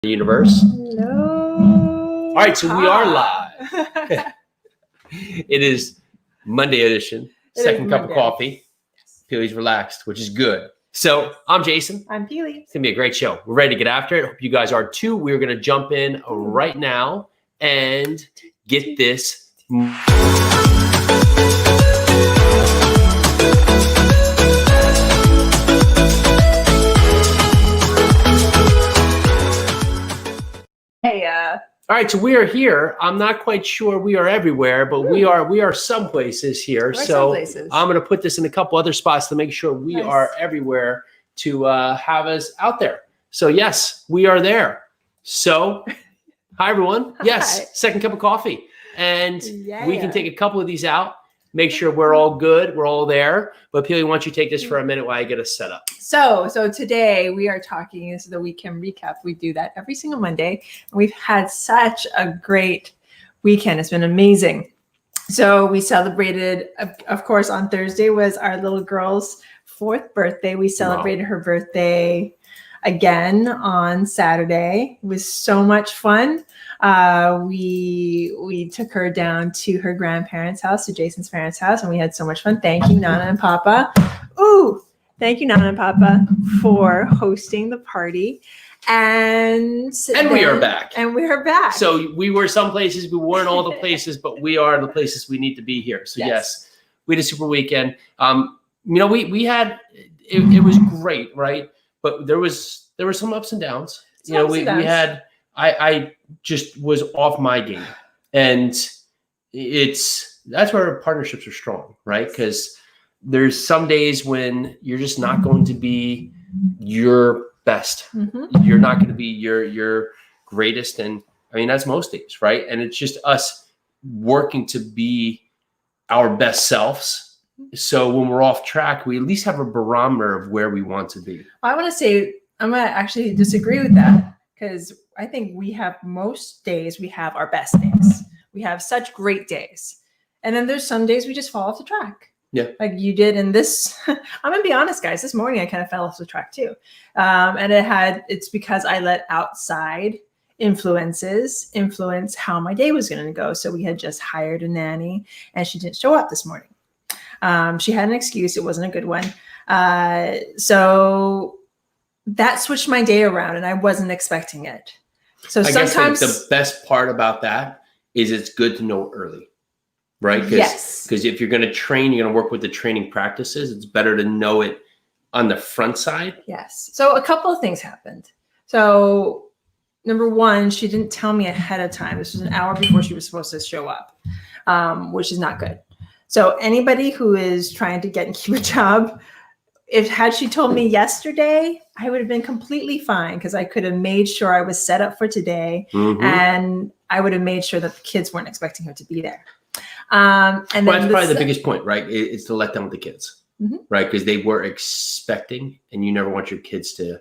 Universe. Hello. All right, so we are live. It is Monday edition. Second cup of coffee. Pili's relaxed, which is good. So I'm Jason. I'm Pili. It's gonna be a great show. We're ready to get after it. Hope you guys are too. We're gonna jump in right now and get this. Hey, All right, so we are here. I'm not quite sure we are everywhere, but we are some places here. So I'm going to put this in a couple other spots to make sure we are everywhere to have us out there. So yes, we are there. So hi everyone. Yes, second cup of coffee, and we can take a couple of these out. Make sure we're all good. We're all there. But Pili, why don't you take this for a minute while I get us set up? So today we are talking. This is the weekend recap. We do that every single Monday. And we've had such a great weekend. It's been amazing. So we celebrated, of course, on Thursday was our little girl's 4th birthday. We celebrated her birthday again on Saturday. It was so much fun. We took her down to her grandparents' house, to Jason's parents' house, and we had so much fun. Thank you, Nana and Papa. Thank you, Nana and Papa, for hosting the party. And we are back. And we are back. So we were some places, we weren't all the places, but we are the places we need to be here. So yes, we had a super weekend. We had it was great, right? But there were some ups and downs. We had I just was off my game, and that's where partnerships are strong, right? Because there's some days when you're just not going to be your best. Mm-hmm. You're not going to be your greatest, and I mean that's most days, right? And it's just us working to be our best selves. So when we're off track, we at least have a barometer of where we want to be. I want to say I'm going to actually disagree with that, because I think most days we have our best days. We have such great days. And then there's some days we just fall off the track. Yeah. Like you did in this. I'm going to be honest, guys. This morning I kind of fell off the track too. And it's because I let outside influence how my day was going to go. So we had just hired a nanny and she didn't show up this morning. She had an excuse. It wasn't a good one. So that switched my day around and I wasn't expecting it. So sometimes the best part about that is it's good to know early, right? Because if you're going to train, you're going to work with the training practices. It's better to know it on the front side. Yes. So a couple of things happened. So number one, she didn't tell me ahead of time. This was an hour before she was supposed to show up, which is not good. So anybody who is trying to get and keep a job, had she told me yesterday, I would have been completely fine, because I could have made sure I was set up for today, and I would have made sure that the kids weren't expecting her to be there. And then that's probably the biggest point, right? It's to let down with the kids, right? Because they were expecting, and you never want your kids to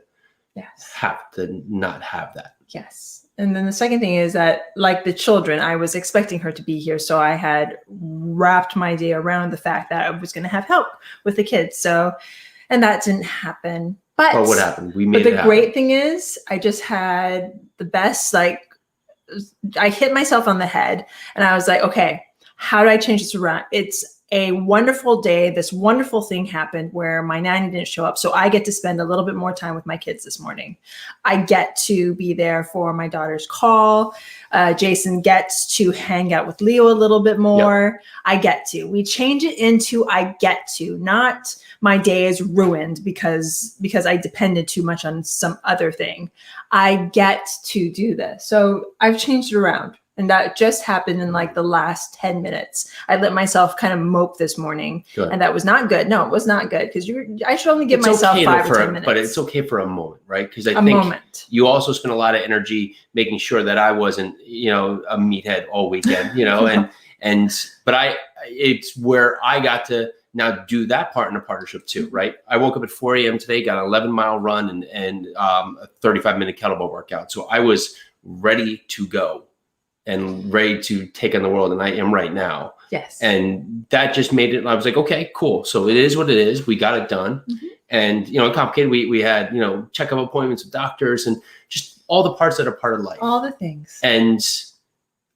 have to not have that. Yes. And then the second thing is that, like the children, I was expecting her to be here. So I had wrapped my day around the fact that I was going to have help with the kids. And that didn't happen. But what happened? We made it happen. The great thing is I just had the best, I hit myself on the head and I was like, okay, how do I change this around? It's a wonderful day. This wonderful thing happened where my nanny didn't show up. So I get to spend a little bit more time with my kids this morning. I get to be there for my daughter's call. Jason gets to hang out with Leo a little bit more. Yep. We change it into I get to, not my day is ruined because I depended too much on some other thing. I get to do this. So I've changed it around. And that just happened in the last 10 minutes. I let myself kind of mope this morning. Good. And that was not good. No, it was not good, because I should only give myself 5 or 10 minutes. But it's okay for a moment, right? Because I think you also spent a lot of energy making sure that I wasn't, a meathead all weekend, but it's where I got to now do that part in a partnership too, right? I woke up at 4 a.m. today, got an 11-mile run and a 35-minute kettlebell workout. So I was ready to go and ready to take on the world. And I am right now. Yes. And that just made it, I was like, okay, cool. So it is what it is. We got it done. Mm-hmm. And, complicated. We had, checkup appointments with doctors and just all the parts that are part of life. All the things. And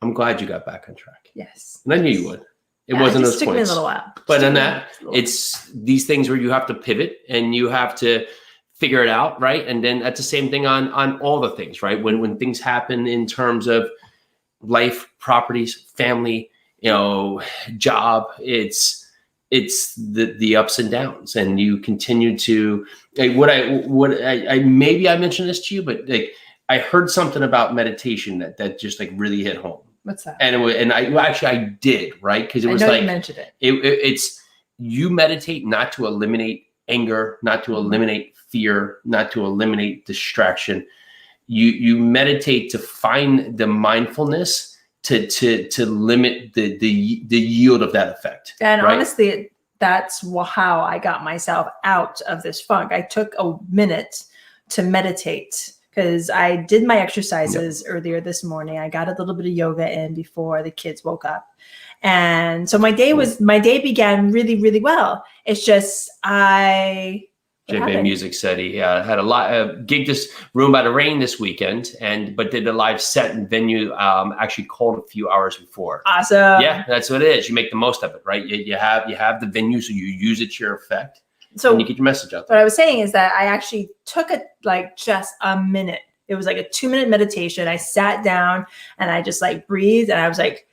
I'm glad you got back on track. Yes. And I knew you would. It Yeah, wasn't it those just took me a points. little while. But in that, it's these things where you have to pivot and you have to figure it out, right? And then that's the same thing on all the things, right? When things happen in terms of life, properties, family, job, it's the ups and downs, and you continue to like maybe I mentioned this to you, but like I heard something about meditation that just like really hit home. What's that? And I did, right? Because it was like you mentioned it. It's you meditate not to eliminate anger, not to eliminate fear, not to eliminate distraction. You meditate to find the mindfulness to limit the yield of that effect. And right? honestly, that's how I got myself out of this funk. I took a minute to meditate because I did my exercises earlier this morning. I got a little bit of yoga in before the kids woke up. And so my day began really, really well. It's just J-Bay Music said he had a gig this room by the rain this weekend, but did a live set and venue actually called a few hours before. Awesome. Yeah, that's what it is. You make the most of it, right? You have the venue, so you use it to your effect. So and you get your message out there. What I was saying is that I actually took just a minute. It was like a 2-minute meditation. I sat down and I just like breathed and I was like,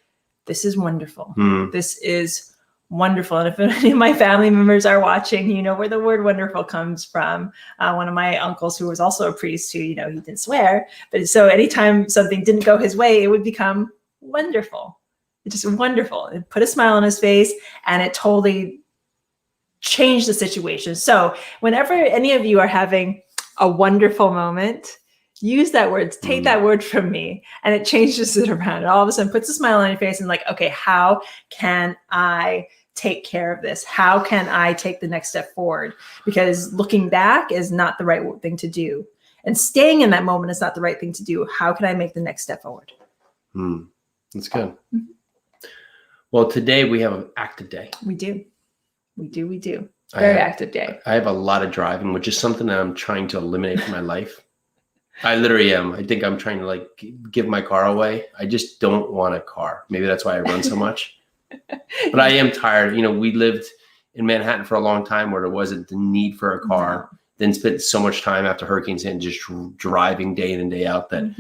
this is wonderful. This is wonderful. And if any of my family members are watching, you know where the word wonderful comes from. One of my uncles who was also a priest who, he didn't swear. But so anytime something didn't go his way, it would become wonderful. It's just wonderful. It put a smile on his face and it totally changed the situation. So whenever any of you are having a wonderful moment, use that word, take that word from me, and it changes it around. And all of a sudden puts a smile on your face and like, okay, how can I take care of this? How can I take the next step forward? Because looking back is not the right thing to do. And staying in that moment is not the right thing to do. How can I make the next step forward? That's good. Well, today we have an active day. We do. Very active day. I have a lot of driving, which is something that I'm trying to eliminate from my life. I literally am. I think I'm trying to give my car away. I just don't want a car. Maybe that's why I run so much. But I am tired. We lived in Manhattan for a long time where there wasn't the need for a car. Then spent so much time after hurricanes and just driving day in and day out that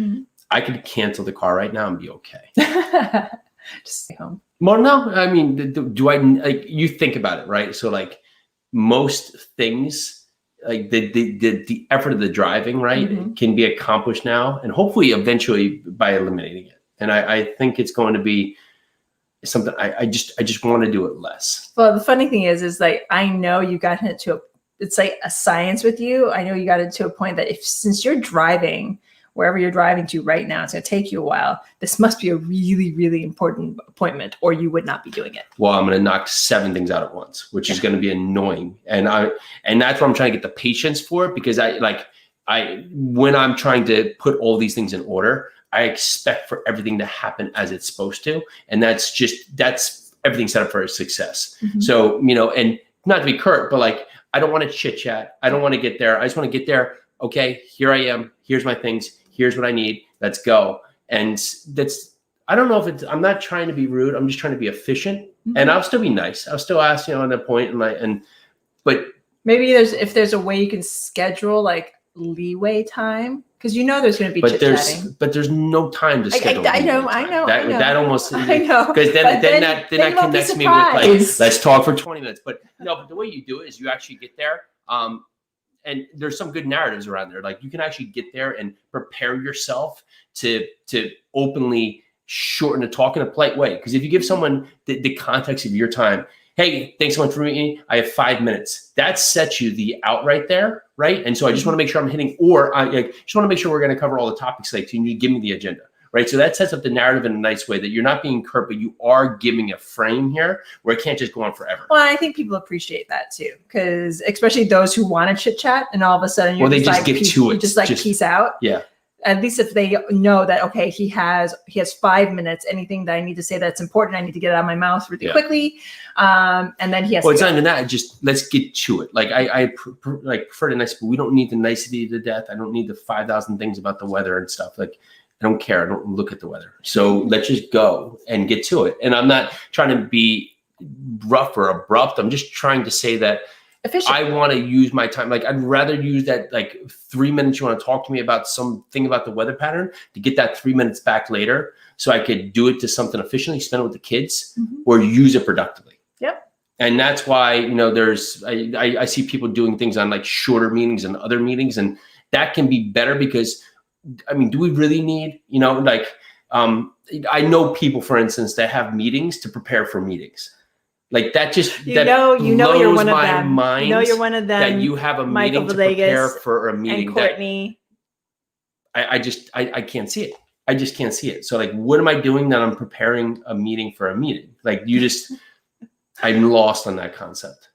I could cancel the car right now and be okay. Just stay home. Well, no, I mean, do I you think about it, right? So most things, the effort of the driving, right, can be accomplished now and hopefully eventually by eliminating it. And I think it's going to be something I just want to do it less. Well, the funny thing is I know you got into it's like a science with you. I know you got into a point that since you're driving wherever you're driving to right now, it's going to take you a while. This must be a really, really important appointment or you would not be doing it. Well, I'm going to knock 7 things out at once, which is going to be annoying. And that's where I'm trying to get the patience for it, because when I'm trying to put all these things in order, I expect for everything to happen as it's supposed to. And that's everything set up for a success. So, and not to be curt, but I don't want to chit chat. I don't want to get there. I just want to get there. Okay, here I am. Here's my things. Here's what I need. Let's go. And I don't know if I'm not trying to be rude. I'm just trying to be efficient, and I'll still be nice. I'll still ask, at a point but maybe if there's a way you can schedule leeway time, because there's going to be chit-chatting. But there's no time to schedule. I know. That almost, I know. Because then that connects me with let's talk for 20 minutes. But but the way you do it is you actually get there. And there's some good narratives around there. You can actually get there and prepare yourself to openly shorten the talk in a polite way. Because if you give someone the context of your time, hey, thanks so much for meeting me. I have 5 minutes. That sets you out right there, right? And so I just want to make sure I'm hitting, or I just want to make sure we're going to cover all the topics today. So you need to give me the agenda, right? So that sets up the narrative in a nice way that you're not being curt, but you are giving a frame here where it can't just go on forever. Well, I think people appreciate that too, because especially those who want to chit chat and all of a sudden they just get to it. You just peace out. Yeah. at least if they know that, okay, he has 5 minutes, anything that I need to say that's important, I need to get it out of my mouth really quickly. And then he has Well, to it's go. not even that. Just let's get to it. Like I prefer the nice, but we don't need the nicety to death. I don't need the 5,000 things about the weather and stuff. Like I don't care. I don't look at the weather. So let's just go and get to it. And I'm not trying to be rough or abrupt. I'm just trying to say that Efficient. I want to use my time. Like I'd rather use that like 3 minutes you want to talk to me about something about the weather pattern to get that 3 minutes back later so I could do it to something efficiently, spend it with the kids or use it productively. Yep. And that's why, you know, there's, I see people doing things on like shorter meetings and other meetings, and that can be better because, I mean, do we really need, you know, like, I know people, for instance, that have meetings to prepare for meetings. Like that just, you know you're one of my them. mind You know you're one of them. that you have a Michael meeting to Villegas prepare for a meeting. and Courtney. I can't see it. I just can't see it. So like, what am I doing that I'm preparing a meeting for a meeting? Like you just, I'm lost on that concept.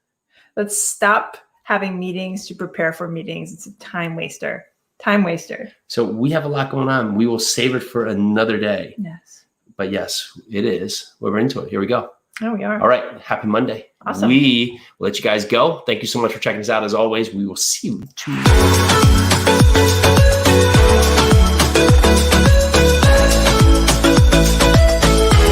Let's stop having meetings to prepare for meetings. It's a time waster. Time waster. So we have a lot going on. We will save it for another day. Yes. But yes, it is. We're into it. Here we go. Oh, we are. All right. Happy Monday. Awesome. We will let you guys go. Thank you so much for checking us out. As always, we will see you tomorrow.